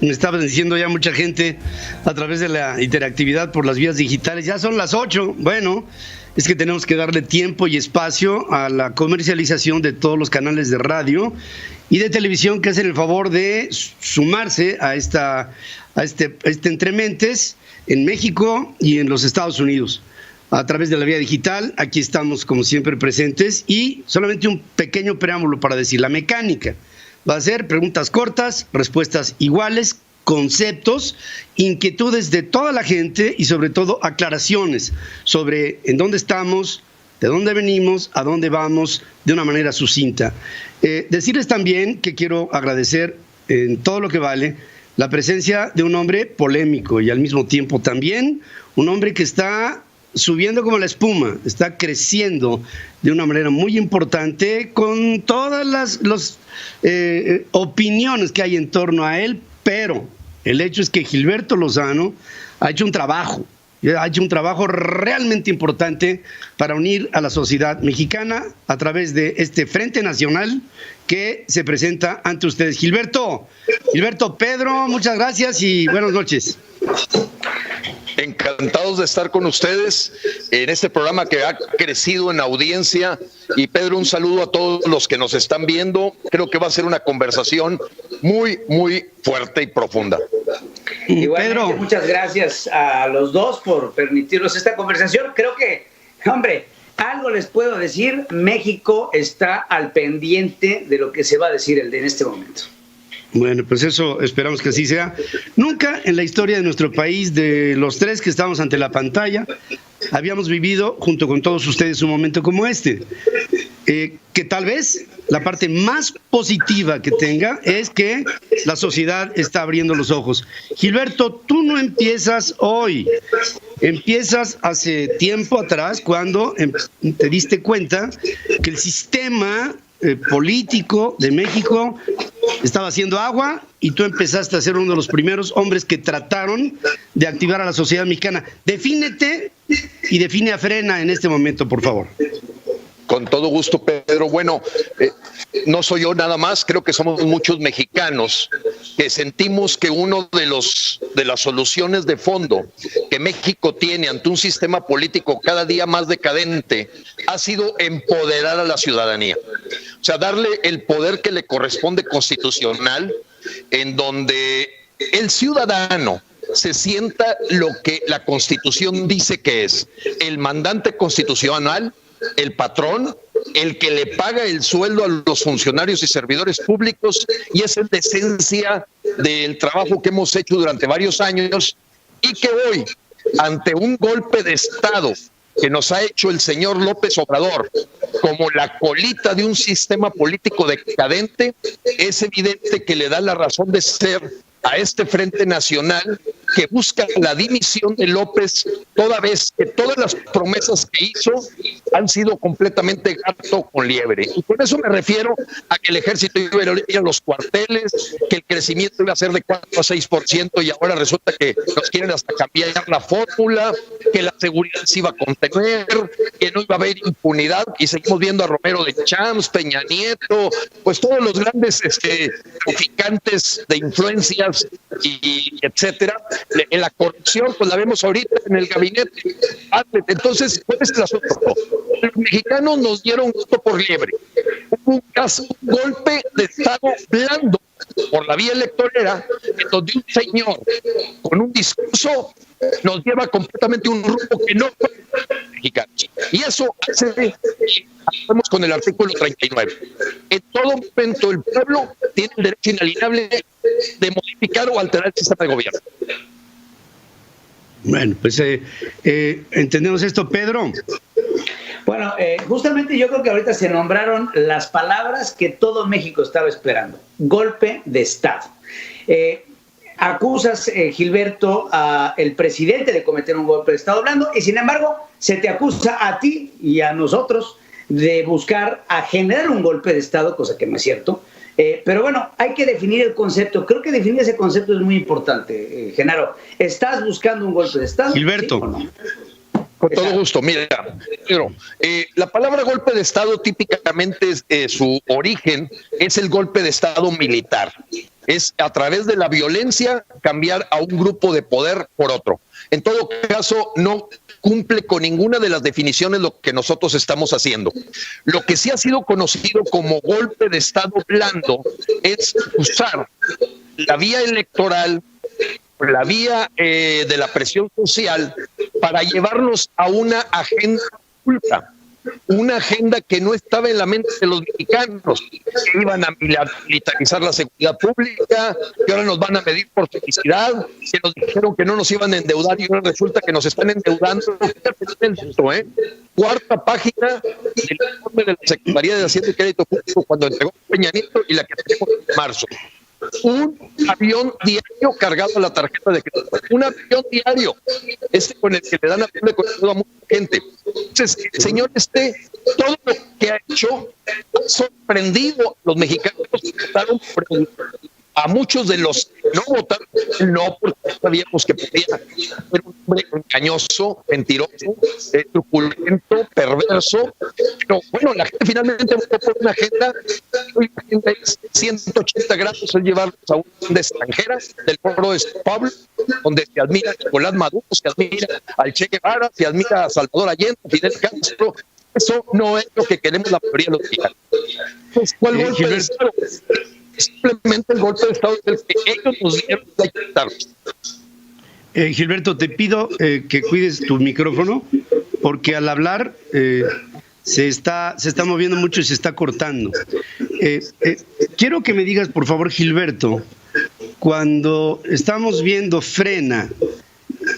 Me estaban diciendo ya mucha gente a través de la interactividad por las vías digitales. Ya son las 8. Bueno, es que tenemos que darle tiempo y espacio a la comercialización de todos los canales de radio y de televisión que hacen el favor de sumarse a este entrementes en México y en los Estados Unidos. A través de la vía digital, aquí estamos como siempre presentes y solamente un pequeño preámbulo para decir la mecánica. Va a ser preguntas cortas, respuestas iguales, conceptos, inquietudes de toda la gente y sobre todo aclaraciones sobre en dónde estamos, de dónde venimos, a dónde vamos, de una manera sucinta. Decirles también que quiero agradecer en todo lo que vale la presencia de un hombre polémico y al mismo tiempo también un hombre que está subiendo como la espuma, está creciendo de una manera muy importante con todas las opiniones que hay en torno a él, pero el hecho es que Gilberto Lozano ha hecho un trabajo realmente importante para unir a la sociedad mexicana a través de este Frente Nacional que se presenta ante ustedes. Gilberto, Pedro, muchas gracias y buenas noches. Encantados de estar con ustedes en este programa que ha crecido en audiencia. Y Pedro, un saludo a todos los que nos están viendo. Creo que va a ser una conversación muy, muy fuerte y profunda. Igualmente, Pedro, muchas gracias a los dos por permitirnos esta conversación. Creo que, hombre, algo les puedo decir, México está al pendiente de lo que se va a decir en este momento. Bueno, pues eso esperamos que así sea. Nunca en la historia de nuestro país, de los tres que estamos ante la pantalla, habíamos vivido junto con todos ustedes un momento como este. Que tal vez la parte más positiva que tenga es que la sociedad está abriendo los ojos. Gilberto, tú no empiezas hoy, empiezas hace tiempo atrás cuando te diste cuenta que el sistema político de México estaba haciendo agua y tú empezaste a ser uno de los primeros hombres que trataron de activar a la sociedad mexicana. Defínete y define a Frena en este momento, por favor. Con todo gusto, Pedro. Bueno, no soy yo nada más, creo que somos muchos mexicanos que sentimos que uno de las soluciones de fondo que México tiene ante un sistema político cada día más decadente ha sido empoderar a la ciudadanía. O sea, darle el poder que le corresponde constitucional, en donde el ciudadano se sienta lo que la Constitución dice que es el mandante constitucional, el patrón, el que le paga el sueldo a los funcionarios y servidores públicos, y esa es la esencia del trabajo que hemos hecho durante varios años y que hoy, ante un golpe de Estado que nos ha hecho el señor López Obrador como la colita de un sistema político decadente, es evidente que le da la razón de ser a este Frente Nacional que busca la dimisión de López, toda vez que todas las promesas que hizo han sido completamente gato con liebre. Y con eso me refiero a que el ejército iba a ir a los cuarteles, que el crecimiento iba a ser de 4 a 6% y ahora resulta que nos quieren hasta cambiar la fórmula, que la seguridad se iba a contener, que no iba a haber impunidad, y seguimos viendo a Romero de Champs, Peña Nieto, pues todos los grandes traficantes de influencias y etcétera. En la corrupción, pues la vemos ahorita en el gabinete. Entonces, ¿cuál es el asunto? Los mexicanos nos dieron gusto por liebre. Hubo un golpe de Estado blando por la vía electoral, en donde un señor con un discurso nos lleva completamente un rumbo que no fue mexicano. Y eso hace que estamos con el artículo 39. En todo momento el pueblo tiene el derecho inalienable de modificar o alterar el sistema de gobierno. Bueno, pues entendemos esto, Pedro. Bueno, justamente yo creo que ahorita se nombraron las palabras que todo México estaba esperando. Golpe de Estado. Acusas, Gilberto, al presidente de cometer un golpe de Estado blando y sin embargo se te acusa a ti y a nosotros de buscar a generar un golpe de Estado, cosa que no es cierto. Pero bueno, hay que definir el concepto. Creo que definir ese concepto es muy importante, Genaro. ¿Estás buscando un golpe de Estado? Gilberto. ¿Sí o no? Con todo gusto. Mira, Pedro, la palabra golpe de Estado típicamente su origen es el golpe de Estado militar. es a través de la violencia cambiar a un grupo de poder por otro. En todo caso, no cumple con ninguna de las definiciones lo que nosotros estamos haciendo. Lo que sí ha sido conocido como golpe de Estado blando es usar la vía electoral, la vía de la presión social para llevarnos a una agenda oculta, una agenda que no estaba en la mente de los mexicanos, que iban a militarizar la seguridad pública, que ahora nos van a medir por felicidad, que nos dijeron que no nos iban a endeudar y ahora resulta que nos están endeudando. Cuarta página del informe de la Secretaría de Hacienda y Crédito Público cuando entregó Peña Nieto y la que tenemos en marzo. Un avión diario cargado a la tarjeta de crédito. Un avión diario. Con el que le dan a mucha gente. Entonces, señor, todo lo que ha hecho ha sorprendido a los mexicanos que votaron a muchos de los que no votaron, no, porque sabíamos que podía ser un hombre engañoso, mentiroso, truculento, perverso, pero bueno, la gente finalmente votó por una agenda, hoy la agenda es 180 grados, es llevarlos a una agenda extranjera del foro de Sao Paulo, donde se admira a Nicolás Maduro, se admira al Che Guevara, se admira a Salvador Allende, a Fidel Castro. Eso no es lo que queremos la mayoría de los mexicanos. Pues, ¿cuál golpe de Estado? Simplemente el golpe de Estado del que ellos nos dieron de quitar. Gilberto, te pido que cuides tu micrófono, porque al hablar se está moviendo mucho y se está cortando. Quiero que me digas, por favor, Gilberto, cuando estamos viendo Frena,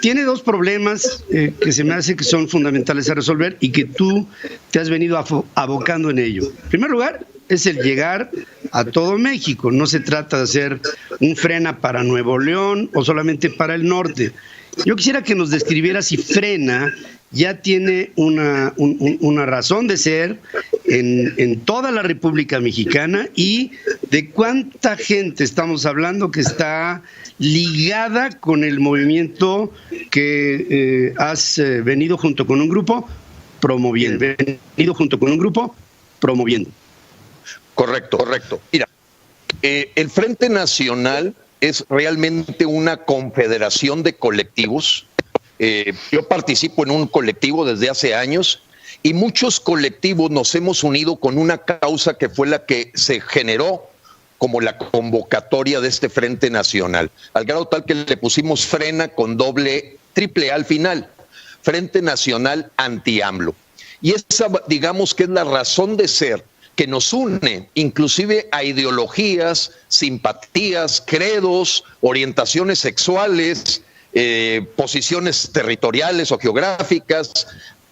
tiene dos problemas que se me hace que son fundamentales a resolver y que tú te has venido abocando en ello. En primer lugar, es el llegar a todo México. No se trata de hacer un Frena para Nuevo León o solamente para el norte. Yo quisiera que nos describieras si Frena ya tiene una razón de ser en toda la República Mexicana y de cuánta gente estamos hablando que está ligada con el movimiento que has venido junto con un grupo promoviendo. Correcto. Mira, el Frente Nacional es realmente una confederación de colectivos. Yo participo en un colectivo desde hace años y muchos colectivos nos hemos unido con una causa que fue la que se generó como la convocatoria de este Frente Nacional, al grado tal que le pusimos Frena con triple A al final, Frente Nacional Anti-AMLO. Y esa, digamos que es la razón de ser que nos une inclusive a ideologías, simpatías, credos, orientaciones sexuales, posiciones territoriales o geográficas,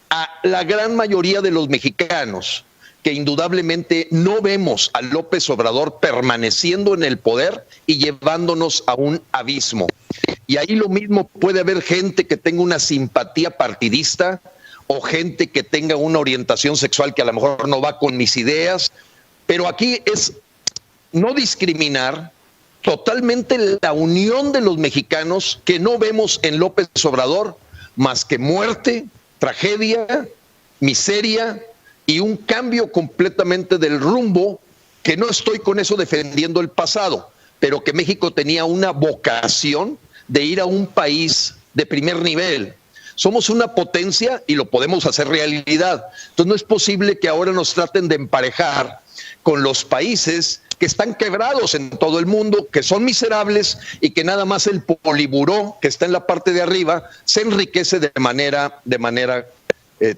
a la gran mayoría de los mexicanos que indudablemente no vemos a López Obrador permaneciendo en el poder y llevándonos a un abismo. Y ahí lo mismo, puede haber gente que tenga una simpatía partidista o gente que tenga una orientación sexual que a lo mejor no va con mis ideas, pero aquí es no discriminar, totalmente la unión de los mexicanos que no vemos en López Obrador más que muerte, tragedia, miseria y un cambio completamente del rumbo, que no estoy con eso defendiendo el pasado, pero que México tenía una vocación de ir a un país de primer nivel. Somos una potencia y lo podemos hacer realidad. Entonces no es posible que ahora nos traten de emparejar con los países que están quebrados en todo el mundo, que son miserables y que nada más el poliburó que está en la parte de arriba se enriquece de manera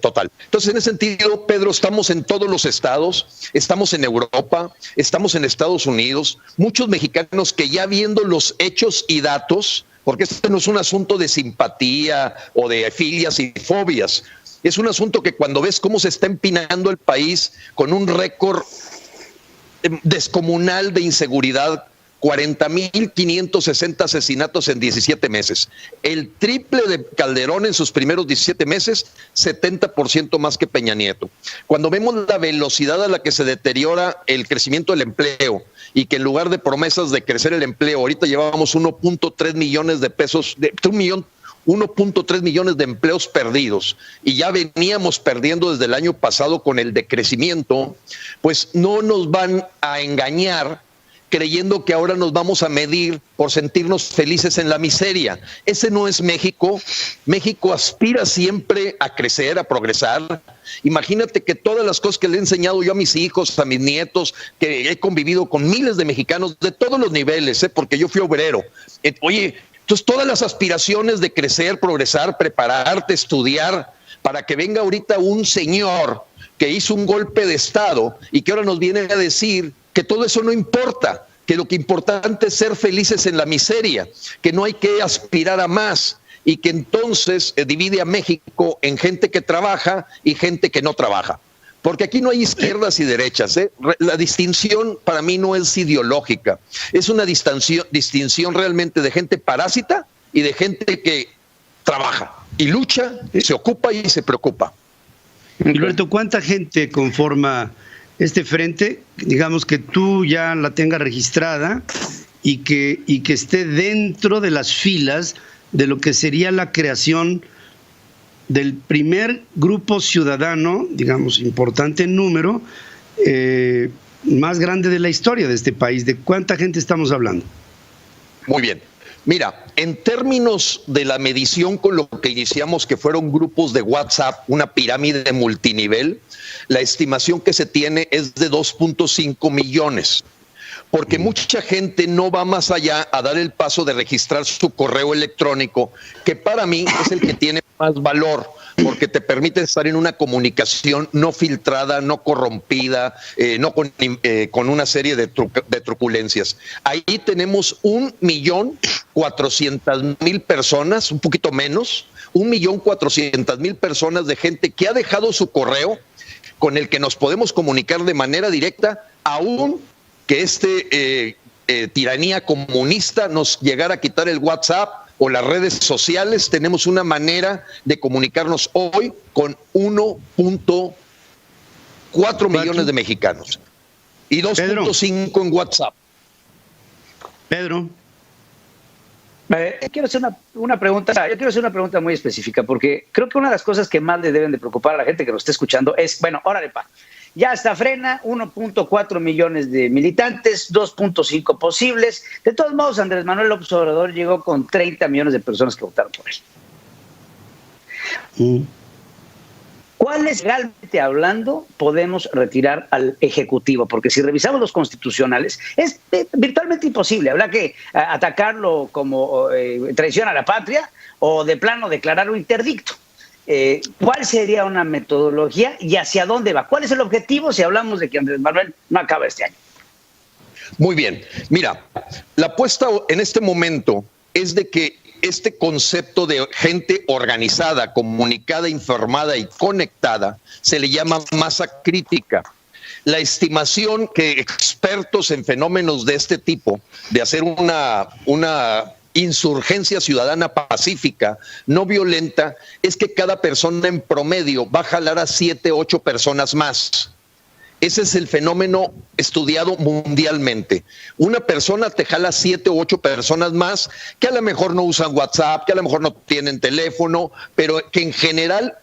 total. Entonces, en ese sentido, Pedro, estamos en todos los estados, estamos en Europa, estamos en Estados Unidos, muchos mexicanos que ya viendo los hechos y datos, porque este no es un asunto de simpatía o de filias y fobias, es un asunto que cuando ves cómo se está empinando el país con un récord descomunal de inseguridad, 40,560 asesinatos en 17 meses. El triple de Calderón en sus primeros 17 meses, 70% más que Peña Nieto. Cuando vemos la velocidad a la que se deteriora el crecimiento del empleo y que en lugar de promesas de crecer el empleo, ahorita llevábamos 1.3 millones de pesos, 1.3 millones de empleos perdidos y ya veníamos perdiendo desde el año pasado con el decrecimiento, pues no nos van a engañar creyendo que ahora nos vamos a medir por sentirnos felices en la miseria. Ese no es México. México aspira siempre a crecer, a progresar. Imagínate que todas las cosas que le he enseñado yo a mis hijos, a mis nietos, que he convivido con miles de mexicanos de todos los niveles, porque yo fui obrero. Oye, entonces todas las aspiraciones de crecer, progresar, prepararte, estudiar, para que venga ahorita un señor que hizo un golpe de Estado y que ahora nos viene a decir que todo eso no importa, que lo que importante es ser felices en la miseria, que no hay que aspirar a más y que entonces divide a México en gente que trabaja y gente que no trabaja. Porque aquí no hay izquierdas y derechas, ¿eh? La distinción para mí no es ideológica, es una distinción realmente de gente parásita y de gente que trabaja y lucha, se ocupa y se preocupa. Gilberto, ¿cuánta gente conforma este frente? Digamos que tú ya la tengas registrada y que esté dentro de las filas de lo que sería la creación del primer grupo ciudadano, digamos, importante en número, más grande de la historia de este país. ¿De cuánta gente estamos hablando? Muy bien. Mira, en términos de la medición con lo que iniciamos, que fueron grupos de WhatsApp, una pirámide multinivel, la estimación que se tiene es de 2.5 millones. Porque mucha gente no va más allá a dar el paso de registrar su correo electrónico, que para mí es el que tiene más valor, porque te permite estar en una comunicación no filtrada, no corrompida, no con una serie de truculencias. Ahí tenemos 1.400.000 personas, un poquito menos, 1.400.000 personas de gente que ha dejado su correo con el que nos podemos comunicar de manera directa, aún que tiranía comunista nos llegara a quitar el WhatsApp o las redes sociales. Tenemos una manera de comunicarnos hoy con 1.4 millones de mexicanos y 2.5 en WhatsApp. Pedro. Quiero hacer una pregunta. Yo quiero hacer una pregunta muy específica, porque creo que una de las cosas que más le deben de preocupar a la gente que nos esté escuchando es, bueno, órale, pa, ya está frena, 1.4 millones de militantes, 2.5 posibles. De todos modos, Andrés Manuel López Obrador llegó con 30 millones de personas que votaron por él. ¿Cuáles, realmente hablando, podemos retirar al Ejecutivo? Porque si revisamos los constitucionales, es virtualmente imposible. Habrá que atacarlo como traición a la patria o de plano declararlo interdicto. ¿Cuál sería una metodología y hacia dónde va? ¿Cuál es el objetivo si hablamos de que Andrés Manuel no acaba este año? Muy bien. Mira, la apuesta en este momento es de que este concepto de gente organizada, comunicada, informada y conectada se le llama masa crítica. La estimación que expertos en fenómenos de este tipo, de hacer una insurgencia ciudadana pacífica, no violenta, es que cada persona en promedio va a jalar a 7, 8 personas más. Ese es el fenómeno estudiado mundialmente. Una persona te jala 7 u 8 personas más que a lo mejor no usan WhatsApp, que a lo mejor no tienen teléfono, pero que en general,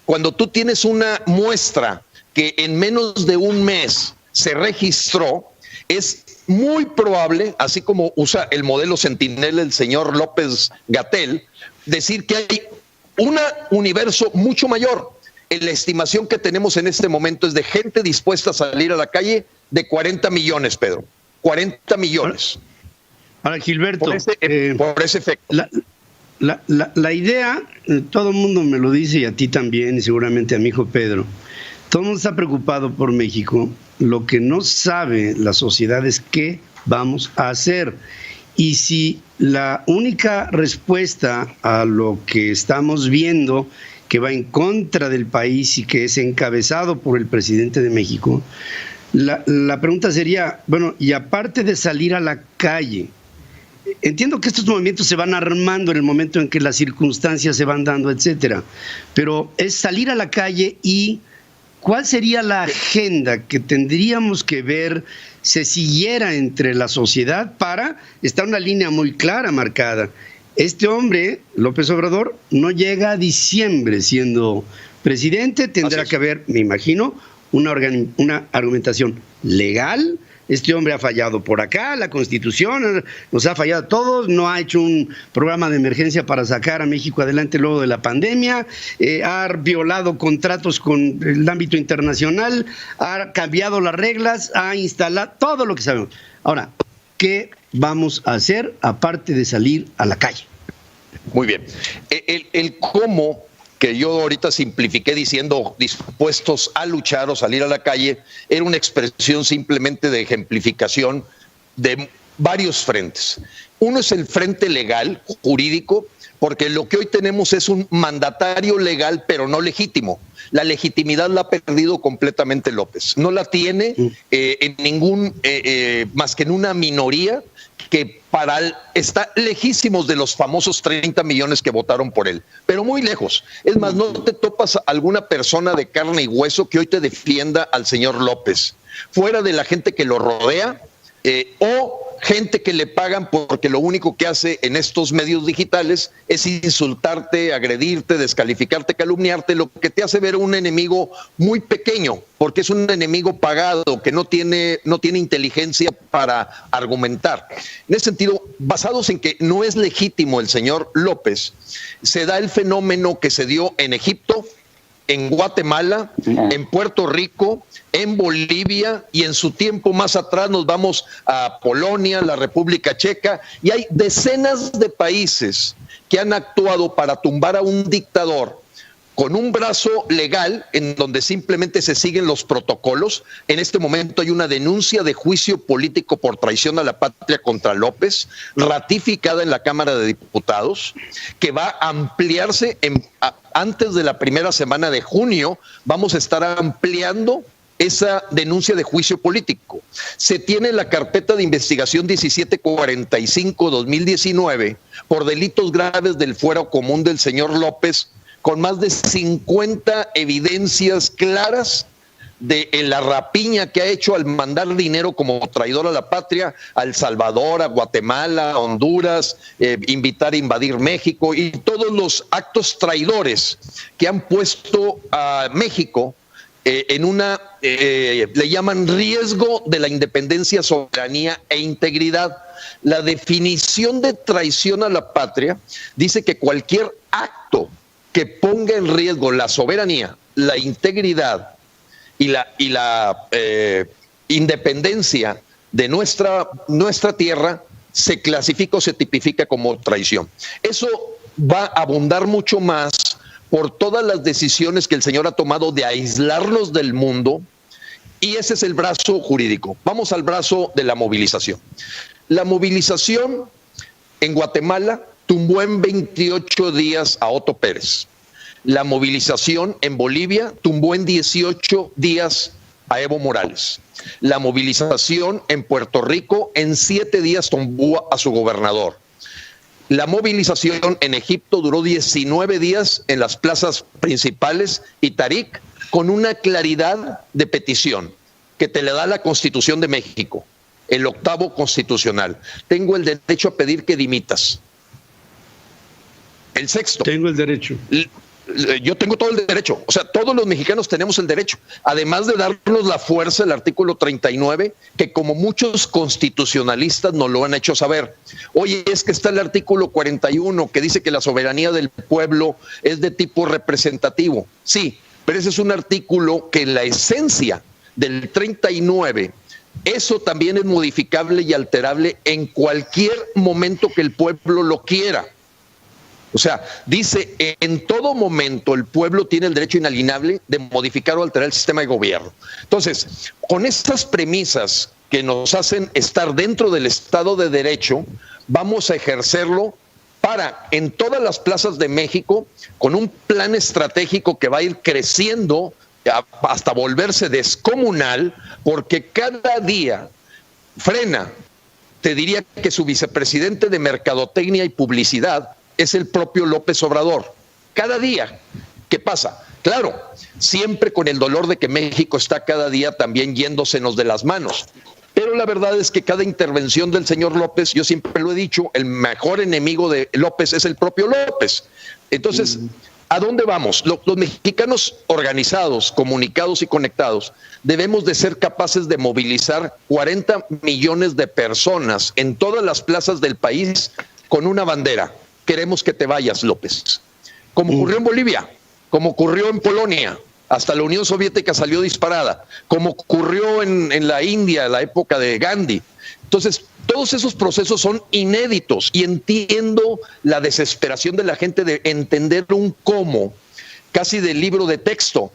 cuando tú tienes una muestra que en menos de un mes se registró, es muy probable, así como usa el modelo Sentinel el señor López-Gatell, decir que hay un universo mucho mayor. La estimación que tenemos en este momento es de gente dispuesta a salir a la calle de 40 millones, Pedro. 40 millones. Ahora, Gilberto, por ese efecto. La idea, todo el mundo me lo dice y a ti también y seguramente a mi hijo Pedro, todo el mundo está preocupado por México. Lo que no sabe la sociedad es qué vamos a hacer. Y si la única respuesta a lo que estamos viendo, que va en contra del país y que es encabezado por el presidente de México, la pregunta sería, bueno, y aparte de salir a la calle, entiendo que estos movimientos se van armando en el momento en que las circunstancias se van dando, etcétera, pero es salir a la calle y ¿cuál sería la agenda que tendríamos que ver se siguiera entre la sociedad para estar una línea muy clara, marcada? Este hombre, López Obrador, no llega a diciembre siendo presidente, tendrá que haber, me imagino, una argumentación legal Este hombre ha fallado por acá, la Constitución nos ha fallado a todos, no ha hecho un programa de emergencia para sacar a México adelante luego de la pandemia, ha violado contratos con el ámbito internacional, ha cambiado las reglas, ha instalado todo lo que sabemos. Ahora, ¿qué vamos a hacer aparte de salir a la calle? Muy bien. El cómo, que yo ahorita simplifiqué diciendo dispuestos a luchar o salir a la calle, era una expresión simplemente de ejemplificación de varios frentes. Uno es el frente legal, jurídico, porque lo que hoy tenemos es un mandatario legal, pero no legítimo. La legitimidad la ha perdido completamente López. No la tiene en ningún, más que en una minoría que está lejísimos de los famosos 30 millones que votaron por él, pero muy lejos. Es más, no te topas alguna persona de carne y hueso que hoy te defienda al señor López, fuera de la gente que lo rodea o gente que le pagan porque lo único que hace en estos medios digitales es insultarte, agredirte, descalificarte, calumniarte, lo que te hace ver un enemigo muy pequeño, porque es un enemigo pagado que no tiene inteligencia para argumentar. En ese sentido, basados en que no es legítimo el señor López, se da el fenómeno que se dio en Egipto, en Guatemala, en Puerto Rico, en Bolivia, y en su tiempo más atrás nos vamos a Polonia, la República Checa, y hay decenas de países que han actuado para tumbar a un dictador con un brazo legal en donde simplemente se siguen los protocolos. En este momento hay una denuncia de juicio político por traición a la patria contra López, ratificada en la Cámara de Diputados, que va a ampliarse antes de la primera semana de junio. Vamos a estar ampliando esa denuncia de juicio político. Se tiene la carpeta de investigación 1745-2019 por delitos graves del fuero común del señor López, con más de 50 evidencias claras de la rapiña que ha hecho al mandar dinero como traidor a la patria a El Salvador, a Guatemala, a Honduras, invitar a invadir México y todos los actos traidores que han puesto a México en una, le llaman riesgo de la independencia, soberanía e integridad. La definición de traición a la patria dice que cualquier acto que ponga en riesgo la soberanía, la integridad y la independencia de nuestra tierra se clasifica o se tipifica como traición. Eso va a abundar mucho más por todas las decisiones que el señor ha tomado de aislarnos del mundo, y ese es el brazo jurídico. Vamos al brazo de la movilización. La movilización en Guatemala tumbó en 28 días a Otto Pérez. La movilización en Bolivia tumbó en 18 días a Evo Morales. La movilización en Puerto Rico en 7 días tumbó a su gobernador. La movilización en Egipto duró 19 días en las plazas principales y Tarik, con una claridad de petición que te le da la Constitución de México, el 8º constitucional. Tengo el derecho a pedir que dimitas. El 6º. Tengo el derecho. Yo tengo todo el derecho, o sea, todos los mexicanos tenemos el derecho, además de darnos la fuerza, el artículo 39, que como muchos constitucionalistas nos lo han hecho saber. Oye, es que está el artículo 41 que dice que la soberanía del pueblo es de tipo representativo. Sí, pero ese es un artículo que en la esencia del 39, eso también es modificable y alterable en cualquier momento que el pueblo lo quiera. O sea, dice, en todo momento el pueblo tiene el derecho inalienable de modificar o alterar el sistema de gobierno. Entonces, con estas premisas que nos hacen estar dentro del Estado de Derecho, vamos a ejercerlo para, en todas las plazas de México, con un plan estratégico que va a ir creciendo hasta volverse descomunal, porque cada día frena, te diría que su vicepresidente de Mercadotecnia y Publicidad es el propio López Obrador. Cada día, ¿qué pasa? Claro, siempre con el dolor de que México está cada día también yéndosenos de las manos. Pero la verdad es que cada intervención del señor López, yo siempre lo he dicho, el mejor enemigo de López es el propio López. Entonces, ¿A dónde vamos? Los mexicanos organizados, comunicados y conectados debemos de ser capaces de movilizar 40 millones de personas en todas las plazas del país con una bandera. Queremos que te vayas, López. Como ocurrió en Bolivia, como ocurrió en Polonia, hasta la Unión Soviética salió disparada, como ocurrió en la India, en la época de Gandhi. Entonces, todos esos procesos son inéditos y entiendo la desesperación de la gente de entender un cómo, casi del libro de texto,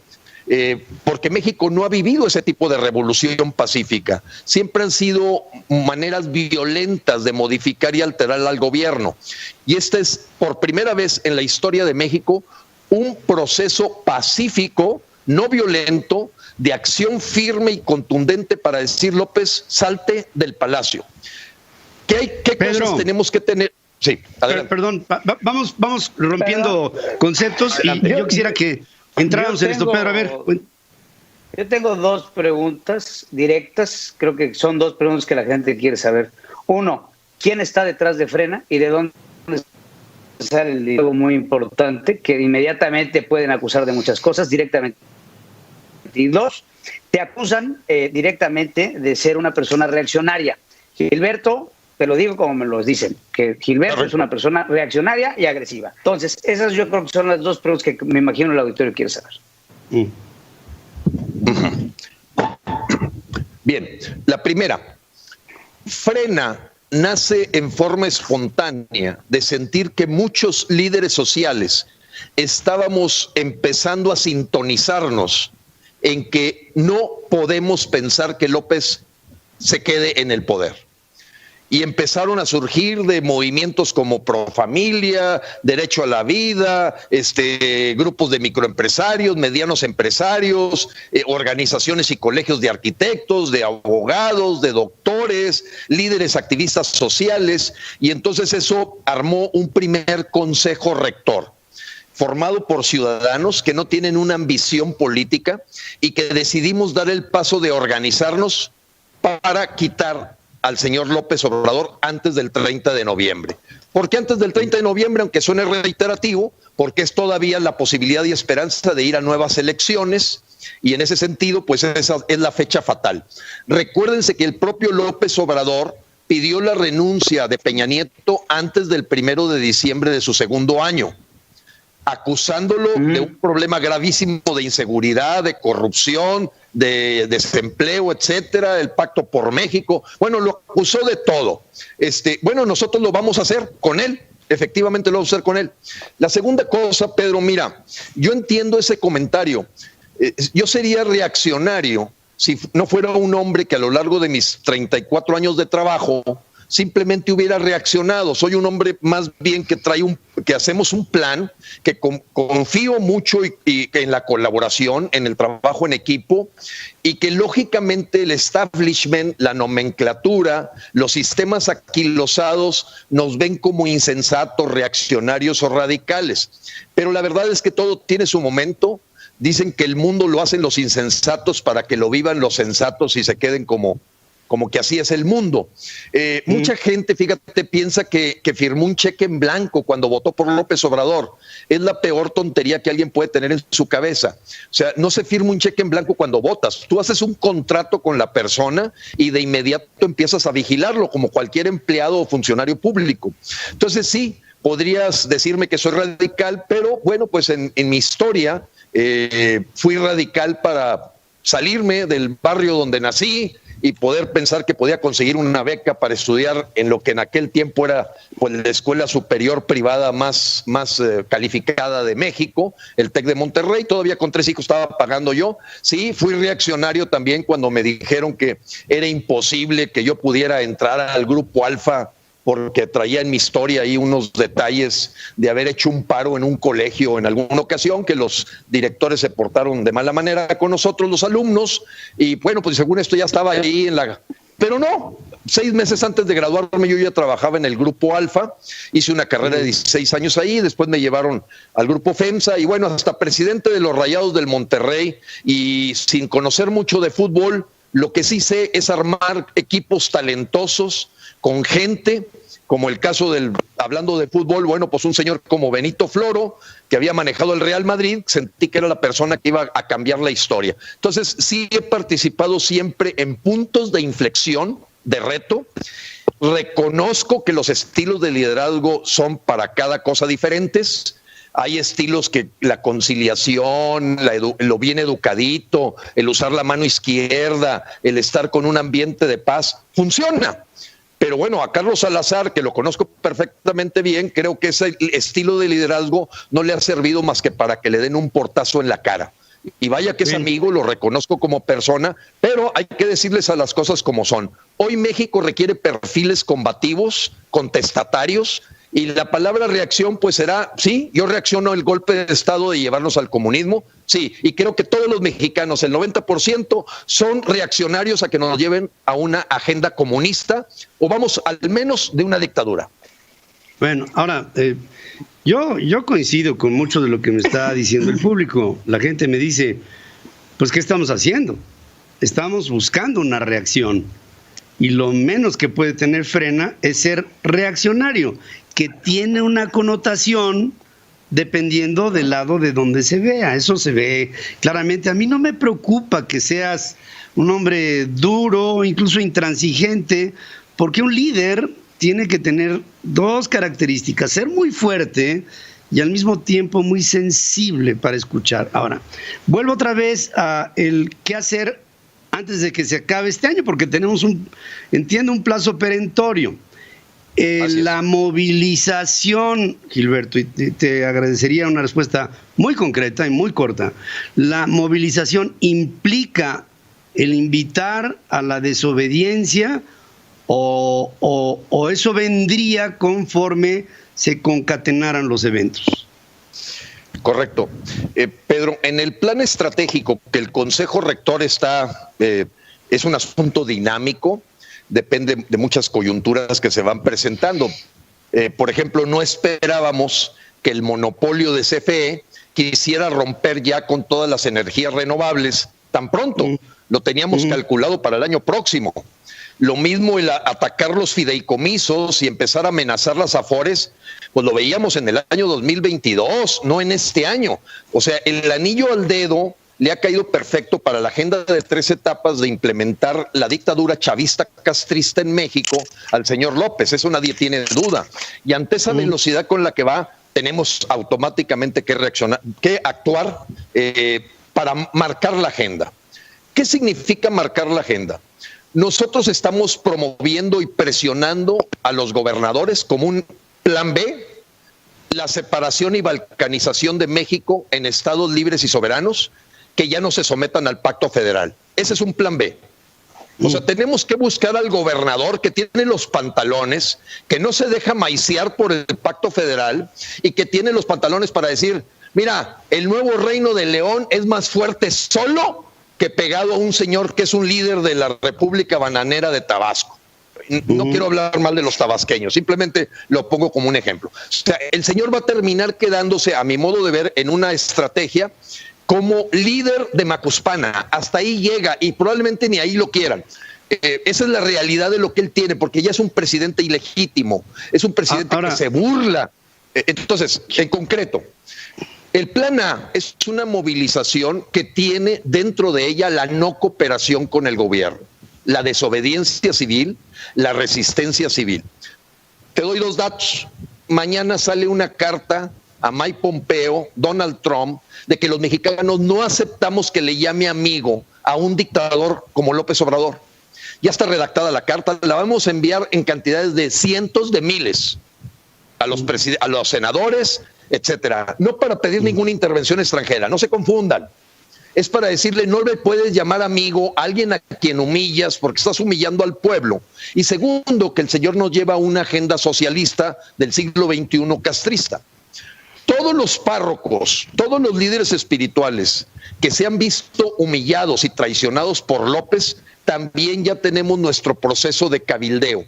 porque México no ha vivido ese tipo de revolución pacífica. Siempre han sido maneras violentas de modificar y alterar al gobierno. Y este es, por primera vez en la historia de México, un proceso pacífico, no violento, de acción firme y contundente para decir, López, salte del palacio. ¿Qué Pedro, cosas tenemos que tener? Sí, adelante. Perdón, vamos rompiendo conceptos y yo quisiera que entráramos en esto. Pedro, a ver. Yo tengo dos preguntas directas, creo que son dos preguntas que la gente quiere saber. Uno, ¿quién está detrás de Frena y de dónde sale algo muy importante que inmediatamente pueden acusar de muchas cosas directamente? Y dos, te acusan directamente de ser una persona reaccionaria. Gilberto, te lo digo como me lo dicen, que Gilberto es una persona reaccionaria y agresiva. Entonces, esas yo creo que son las dos preguntas que me imagino el auditorio quiere saber. Bien, la primera, Frena nace en forma espontánea de sentir que muchos líderes sociales estábamos empezando a sintonizarnos en que no podemos pensar que López se quede en el poder. Y empezaron a surgir de movimientos como Profamilia, Derecho a la Vida, grupos de microempresarios, medianos empresarios, organizaciones y colegios de arquitectos, de abogados, de doctores, líderes activistas sociales, y entonces eso armó un primer consejo rector, formado por ciudadanos que no tienen una ambición política y que decidimos dar el paso de organizarnos para quitar al señor López Obrador antes del 30 de noviembre. ¿Por qué antes del 30 de noviembre? Aunque suene reiterativo, porque es todavía la posibilidad y esperanza de ir a nuevas elecciones, y en ese sentido, pues esa es la fecha fatal. Recuérdense que el propio López Obrador pidió la renuncia de Peña Nieto antes del 1 de diciembre de su segundo año, acusándolo de un problema gravísimo de inseguridad, de corrupción, de desempleo, etcétera, el Pacto por México. Bueno, lo acusó de todo. Bueno, nosotros lo vamos a hacer con él. Efectivamente lo vamos a hacer con él. La segunda cosa, Pedro, mira, yo entiendo ese comentario. Yo sería reaccionario si no fuera un hombre que a lo largo de mis 34 años de trabajo simplemente hubiera reaccionado. Soy un hombre más bien que hacemos un plan, que confío mucho y en la colaboración, en el trabajo en equipo, y que lógicamente el establishment, la nomenclatura, los sistemas aquilosados nos ven como insensatos, reaccionarios o radicales. Pero la verdad es que todo tiene su momento. Dicen que el mundo lo hacen los insensatos para que lo vivan los sensatos y se queden como que así es el mundo. Mucha gente, fíjate, piensa que firmó un cheque en blanco cuando votó por López Obrador. Es la peor tontería que alguien puede tener en su cabeza. O sea, no se firma un cheque en blanco cuando votas. Tú haces un contrato con la persona y de inmediato empiezas a vigilarlo como cualquier empleado o funcionario público. Entonces sí, podrías decirme que soy radical, pero bueno, pues en mi historia fui radical para salirme del barrio donde nací y poder pensar que podía conseguir una beca para estudiar en lo que en aquel tiempo era pues, la escuela superior privada más calificada de México, el TEC de Monterrey. Todavía con 3 hijos estaba pagando yo. Sí, fui reaccionario también cuando me dijeron que era imposible que yo pudiera entrar al Grupo Alfa, porque traía en mi historia ahí unos detalles de haber hecho un paro en un colegio en alguna ocasión, que los directores se portaron de mala manera con nosotros, los alumnos, y bueno, pues según esto ya estaba ahí Pero no, 6 meses antes de graduarme yo ya trabajaba en el Grupo Alfa, hice una carrera de 16 años ahí, después me llevaron al Grupo FEMSA y bueno, hasta presidente de los Rayados del Monterrey, y sin conocer mucho de fútbol, Lo que sí sé es armar equipos talentosos con gente, como el caso hablando de fútbol, bueno, pues un señor como Benito Floro, que había manejado el Real Madrid, sentí que era la persona que iba a cambiar la historia. Entonces, sí he participado siempre en puntos de inflexión, de reto. Reconozco que los estilos de liderazgo son para cada cosa diferentes. Hay estilos que la conciliación, lo bien educadito, el usar la mano izquierda, el estar con un ambiente de paz, funciona. Pero bueno, a Carlos Salazar, que lo conozco perfectamente bien, creo que ese estilo de liderazgo no le ha servido más que para que le den un portazo en la cara. Y vaya que es amigo, lo reconozco como persona, pero hay que decirles a las cosas como son. Hoy México requiere perfiles combativos, contestatarios, y la palabra reacción pues será, sí, yo reacciono al golpe de Estado de llevarnos al comunismo, sí, y creo que todos los mexicanos, el 90%, son reaccionarios a que nos lleven a una agenda comunista o vamos al menos de una dictadura. Bueno, ahora, yo coincido con mucho de lo que me está diciendo el público. La gente me dice, pues, ¿qué estamos haciendo? Estamos buscando una reacción. Y lo menos que puede tener Frena es ser reaccionario, que tiene una connotación dependiendo del lado de donde se vea. Eso se ve claramente. A mí no me preocupa que seas un hombre duro, incluso intransigente, porque un líder tiene que tener dos características: ser muy fuerte y al mismo tiempo muy sensible para escuchar. Ahora, vuelvo otra vez a el qué hacer antes de que se acabe este año, porque tenemos un plazo perentorio. La movilización, Gilberto, y te agradecería una respuesta muy concreta y muy corta. La movilización implica el invitar a la desobediencia o eso vendría conforme se concatenaran los eventos. Correcto. Pedro, en el plan estratégico que el Consejo Rector está, es un asunto dinámico, depende de muchas coyunturas que se van presentando. Por ejemplo, no esperábamos que el monopolio de CFE quisiera romper ya con todas las energías renovables tan pronto. Lo teníamos calculado para el año próximo. Lo mismo el atacar los fideicomisos y empezar a amenazar las afores, pues lo veíamos en el año 2022, no en este año. O sea, el anillo al dedo le ha caído perfecto para la agenda de 3 etapas de implementar la dictadura chavista castrista en México al señor López. Eso nadie tiene duda. Y ante esa velocidad con la que va, tenemos automáticamente que reaccionar, que actuar para marcar la agenda. ¿Qué significa marcar la agenda? Nosotros estamos promoviendo y presionando a los gobernadores como un plan B, la separación y balcanización de México en estados libres y soberanos que ya no se sometan al pacto federal. Ese es un plan B. O sea, tenemos que buscar al gobernador que tiene los pantalones, que no se deja maiciar por el pacto federal y que tiene los pantalones para decir, mira, el nuevo reino de León es más fuerte solo que pegado a un señor que es un líder de la República Bananera de Tabasco. No quiero hablar mal de los tabasqueños, simplemente lo pongo como un ejemplo. O sea, el señor va a terminar quedándose, a mi modo de ver, en una estrategia como líder de Macuspana. Hasta ahí llega y probablemente ni ahí lo quieran. Esa es la realidad de lo que él tiene, porque ya es un presidente ilegítimo, es un presidente que se burla. Entonces, en concreto, el plan A es una movilización que tiene dentro de ella la no cooperación con el gobierno, la desobediencia civil, la resistencia civil. Te doy 2 datos. Mañana sale una carta a Mike Pompeo, Donald Trump, de que los mexicanos no aceptamos que le llame amigo a un dictador como López Obrador. Ya está redactada la carta, la vamos a enviar en cantidades de cientos de miles a los senadores, etcétera. No para pedir ninguna intervención extranjera, no se confundan. Es para decirle, no le puedes llamar amigo a alguien a quien humillas porque estás humillando al pueblo. Y segundo, que el señor nos lleva a una agenda socialista del siglo XXI castrista. Todos los párrocos, todos los líderes espirituales que se han visto humillados y traicionados por López, también ya tenemos nuestro proceso de cabildeo.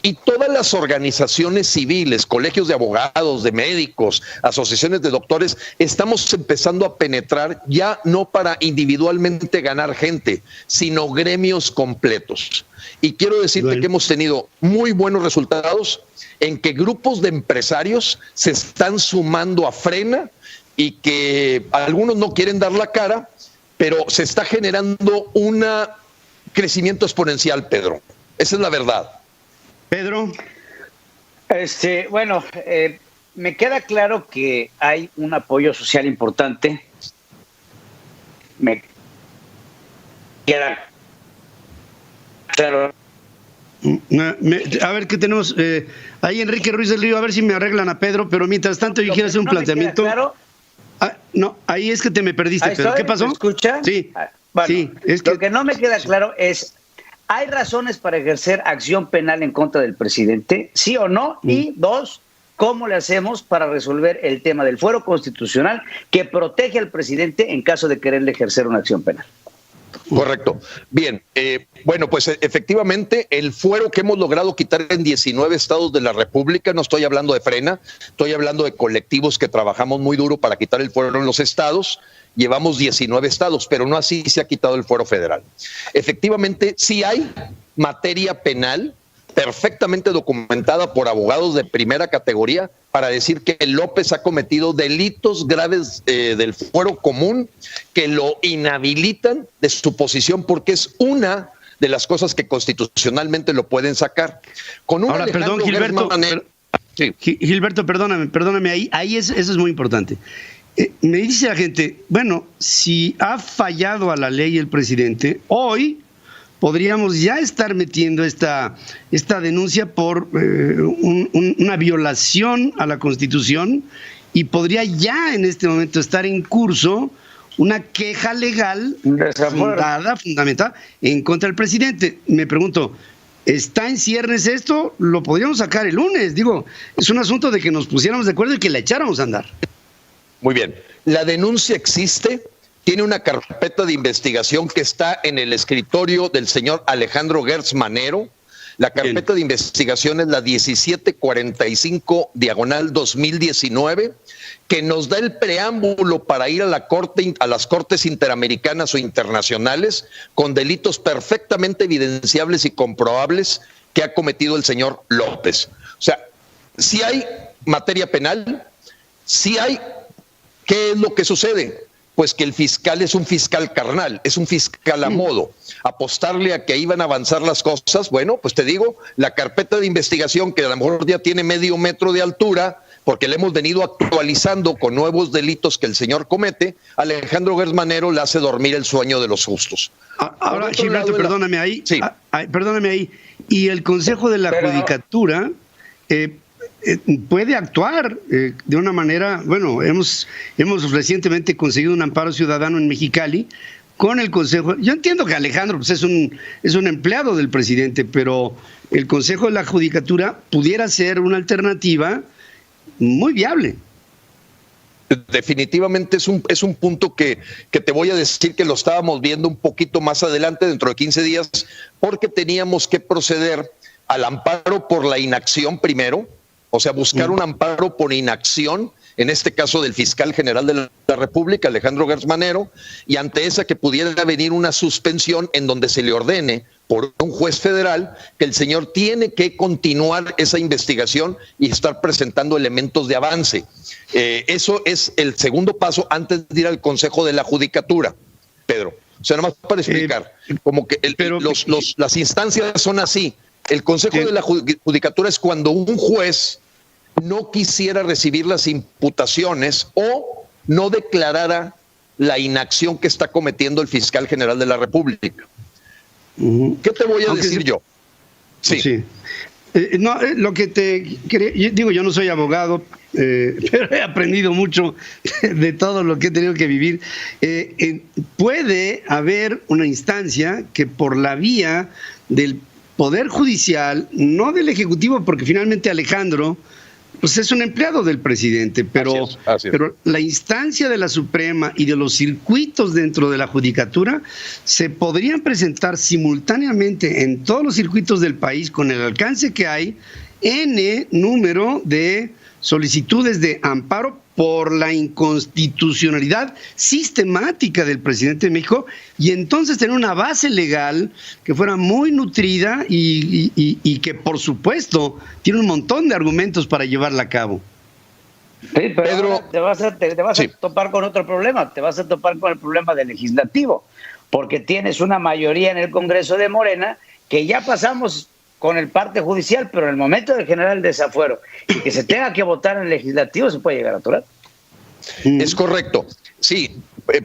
Y todas las organizaciones civiles, colegios de abogados, de médicos, asociaciones de doctores, estamos empezando a penetrar ya no para individualmente ganar gente, sino gremios completos. Y quiero decirte que hemos tenido muy buenos resultados en que grupos de empresarios se están sumando a Frena y que algunos no quieren dar la cara, pero se está generando un crecimiento exponencial, Pedro. Esa es la verdad. Pedro. Bueno, me queda claro que hay un apoyo social importante. Me queda claro. A ver qué tenemos. Ahí Enrique Ruiz del Río, a ver si me arreglan a Pedro, pero mientras tanto yo quiero hacer un planteamiento. Claro. No, ahí es que te me perdiste, Pedro. ¿Qué pasó? ¿Me escucha? Sí. Bueno, sí, lo que no me queda claro es, ¿hay razones para ejercer acción penal en contra del presidente? ¿Sí o no? Y dos, ¿cómo le hacemos para resolver el tema del fuero constitucional que protege al presidente en caso de quererle ejercer una acción penal? Correcto. Bien, bueno, pues efectivamente el fuero que hemos logrado quitar en 19 estados de la República, no estoy hablando de Frena, estoy hablando de colectivos que trabajamos muy duro para quitar el fuero en los estados. Llevamos 19 estados, pero no así se ha quitado el fuero federal. Efectivamente, sí hay materia penal perfectamente documentada por abogados de primera categoría para decir que López ha cometido delitos graves del fuero común que lo inhabilitan de su posición porque es una de las cosas que constitucionalmente lo pueden sacar. Con un Ahora, perdón, Gilberto, sí. Gilberto, perdóname, ahí eso es muy importante. Me dice la gente, bueno, si ha fallado a la ley el presidente, hoy podríamos ya estar metiendo esta denuncia por una violación a la Constitución y podría ya en este momento estar en curso una queja legal fundamentada en contra del presidente. Me pregunto, ¿está en ciernes esto? Lo podríamos sacar el lunes. Digo, es un asunto de que nos pusiéramos de acuerdo y que la echáramos a andar. Muy bien. La denuncia existe, tiene una carpeta de investigación que está en el escritorio del señor Alejandro Gertz Manero. La carpeta de investigación es la 1745/2019, que nos da el preámbulo para ir a la corte, a las cortes interamericanas o internacionales con delitos perfectamente evidenciables y comprobables que ha cometido el señor López. O sea, si hay materia penal, si hay. ¿Qué es lo que sucede? Pues que el fiscal es un fiscal carnal, es un fiscal a modo. Apostarle a que iban a avanzar las cosas, bueno, pues te digo, la carpeta de investigación que a lo mejor ya tiene medio metro de altura, porque le hemos venido actualizando con nuevos delitos que el señor comete, Alejandro Gertz Manero le hace dormir el sueño de los justos. Ahora, Gilberto, perdóname ahí. Sí. Perdóname ahí. Y el Consejo de la Judicatura puede actuar de una manera, bueno, hemos recientemente conseguido un amparo ciudadano en Mexicali con el Consejo. Yo entiendo que Alejandro pues es un empleado del presidente, pero el Consejo de la Judicatura pudiera ser una alternativa muy viable. Definitivamente es un punto que te voy a decir que lo estábamos viendo un poquito más adelante, dentro de 15 días, porque teníamos que proceder al amparo por la inacción primero. O sea, buscar un amparo por inacción, en este caso del fiscal general de la República, Alejandro Gertz Manero, y ante esa que pudiera venir una suspensión en donde se le ordene por un juez federal que el señor tiene que continuar esa investigación y estar presentando elementos de avance. Eso es el segundo paso antes de ir al Consejo de la Judicatura, Pedro. O sea, nomás para explicar, como que las instancias son así. El Consejo de la Judicatura es cuando un juez no quisiera recibir las imputaciones o no declarara la inacción que está cometiendo el fiscal general de la República. ¿Qué te voy a decir yo? Sí. Lo que te quería, digo, yo no soy abogado, pero he aprendido mucho de todo lo que he tenido que vivir. Puede haber una instancia que por la vía del Poder Judicial, no del Ejecutivo, porque finalmente Alejandro pues es un empleado del presidente, pero, así es. pero la instancia de la Suprema y de los circuitos dentro de la judicatura se podrían presentar simultáneamente en todos los circuitos del país con el alcance que hay, N número de solicitudes de amparo por la inconstitucionalidad sistemática del presidente de México, y entonces tener una base legal que fuera muy nutrida y que, por supuesto, tiene un montón de argumentos para llevarla a cabo. Sí, pero Pedro, te vas a topar con otro problema, te vas a topar con el problema del legislativo, porque tienes una mayoría en el Congreso de Morena que ya pasamos con el parte judicial, pero en el momento de generar el desafuero y que se tenga que votar en el legislativo, se puede llegar a atorar. Es correcto. Sí,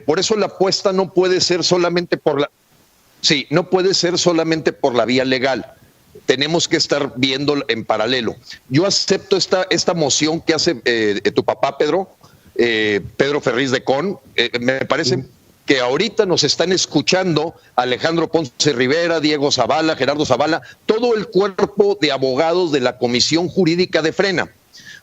por eso la apuesta no puede ser solamente no puede ser solamente por la vía legal. Tenemos que estar viendo en paralelo. Yo acepto esta moción que hace tu papá, Pedro Ferriz de Con. Me parece que ahorita nos están escuchando Alejandro Ponce Rivera, Diego Zavala, Gerardo Zavala, todo el cuerpo de abogados de la Comisión Jurídica de Frena.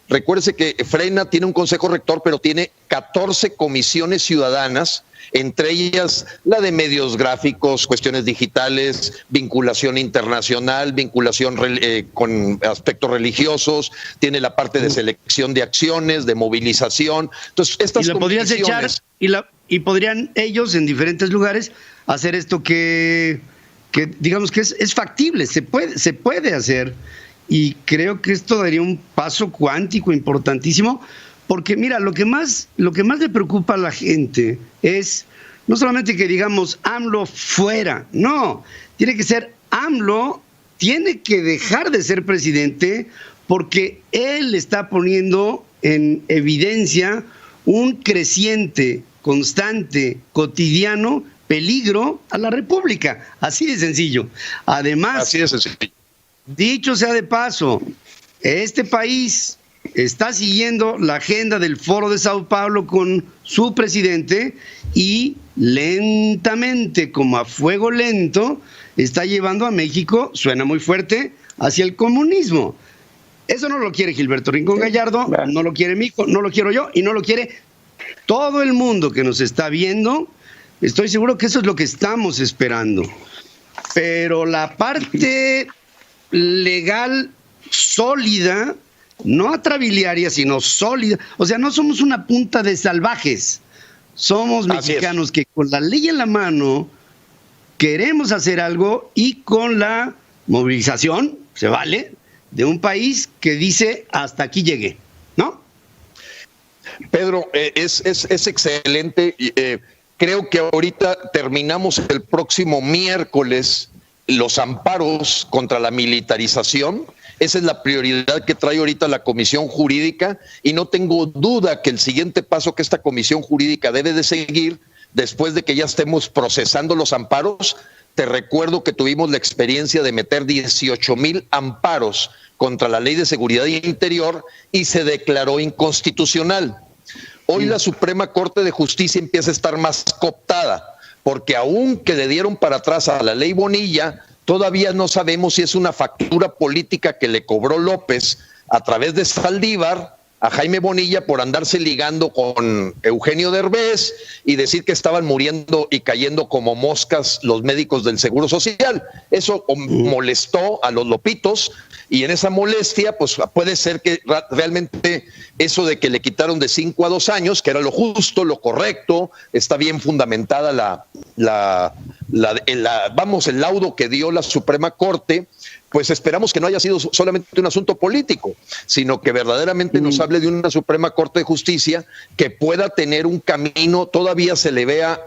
Recuérdese que Frena tiene un consejo rector, pero tiene 14 comisiones ciudadanas, entre ellas la de medios gráficos, cuestiones digitales, vinculación internacional, vinculación con aspectos religiosos, tiene la parte de selección de acciones, de movilización. Entonces, estas y la podrías echar y podrían ellos en diferentes lugares hacer esto que digamos que es factible, se puede hacer. Y creo que esto daría un paso cuántico importantísimo, porque mira, lo que más le preocupa a la gente es no solamente que digamos AMLO fuera, no, tiene que ser AMLO, tiene que dejar de ser presidente porque él está poniendo en evidencia un creciente, constante, cotidiano peligro a la República, así de sencillo. Además, así de sencillo. Dicho sea de paso, este país está siguiendo la agenda del Foro de Sao Paulo con su presidente y lentamente, como a fuego lento, está llevando a México, suena muy fuerte, hacia el comunismo. Eso no lo quiere Gilberto Rincón Gallardo, no lo quiere Mico, no lo quiero yo y no lo quiere todo el mundo que nos está viendo. Estoy seguro que eso es lo que estamos esperando. Pero la parte legal sólida, no atrabiliaria, sino sólida. O sea, no somos una punta de salvajes. Somos mexicanos que con la ley en la mano queremos hacer algo y con la movilización, se vale, de un país que dice hasta aquí llegué, ¿no? Pedro, es excelente. Creo que ahorita terminamos el próximo miércoles los amparos contra la militarización. Esa es la prioridad que trae ahorita la Comisión Jurídica y no tengo duda que el siguiente paso que esta Comisión Jurídica debe de seguir después de que ya estemos procesando los amparos. Te recuerdo que tuvimos la experiencia de meter 18,000 amparos contra la Ley de Seguridad Interior y se declaró inconstitucional. Hoy la Suprema Corte de Justicia empieza a estar más cooptada, porque aunque le dieron para atrás a la ley Bonilla, todavía no sabemos si es una factura política que le cobró López a través de Saldívar a Jaime Bonilla por andarse ligando con Eugenio Derbez y decir que estaban muriendo y cayendo como moscas los médicos del Seguro Social. Eso molestó a los lopitos y en esa molestia pues puede ser que realmente eso de que le quitaron de 5 a 2 años, que era lo justo, lo correcto, está bien fundamentada el laudo que dio la Suprema Corte, pues esperamos que no haya sido solamente un asunto político, sino que verdaderamente nos hable de una Suprema Corte de Justicia que pueda tener un camino, todavía se le vea